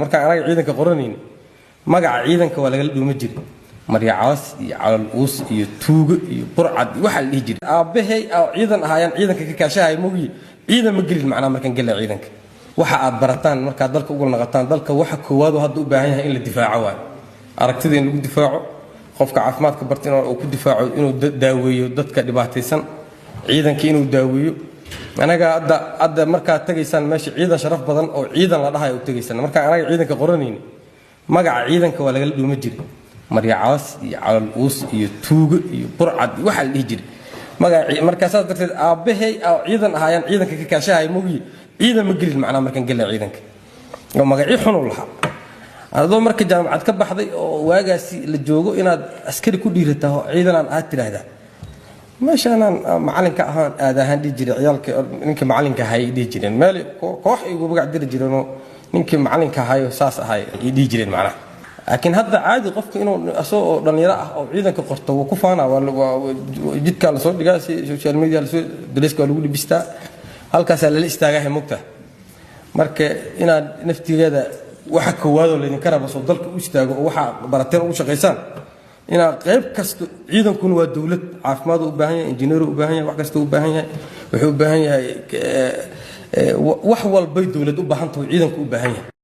marka anaga ciidanka qoranayna magaca ciidanka waa laga dhuuma jiray maryacaas iyo calal uus iyo tuugo iyo burcad waxa la dhigi jiray aabahay ciidan ahaayeen ciidanka ka kaashahay moogi ciidan ma gelin macna markan galay ciidanka waxa aad barataan marka dalka ugu naqataan dalka waxa koowaad hadda u baahan yahay in la difaaco waa aragtida in lagu difaaco qofka caafimaadka bartin oo ku difaaco inuu daaweeyo dadka dhibaataysan ciidanka inuu daaweeyo anaga hadda marka tagaysan meesha ciidan sharaf badan oo ciidan la dhahay u tagaysan marka anaga ciidanka qoranayna magaca ciidanka waa laga dhuuma jiray maryacaas iyo calal uus iyo tuugo iyo burcad waxa la dhigi jiray magaca markaas darteed aabahay ciidan ahaayeen ciidanka ka kaashahay moogi ciidan ma gelin macna markan galay ciidanka oo magaci xun u lahaa adoo marka jaamacad ka baxday oo waagaasi la joogo inaad askari ku dhiirataa ciidan aan aad tiraahdaa meeshaan macalinka ahaan aad ahaan dhigi jiray ciyaalka ninka macalinka ahay dhigi jireen meel koox igu magac diri jireen oo ninka macalinka ahayo saas ahay dhigi jireen macna laakiin hadda caadi qofka inuu asoo dhalinyaro ah oo ciidanka qorto uu ku faana waa jidka la soo dhigaa social media la soo daliska lagu dhibistaa halkaas la istaagahay mugta marka inaad naftigeeda waxa koowaad oo leedin karaba soo dalka u istaago oo waxa barateen u shaqeysaan ina qayb kasto ciidankuna waa dawlad caafimaad u baahan yahay injineer u baahan yahay wax kasto u baahan yahay wuxuu u baahan yahay wax walba dawlad u baahan tahay ciidanku u baahan yahay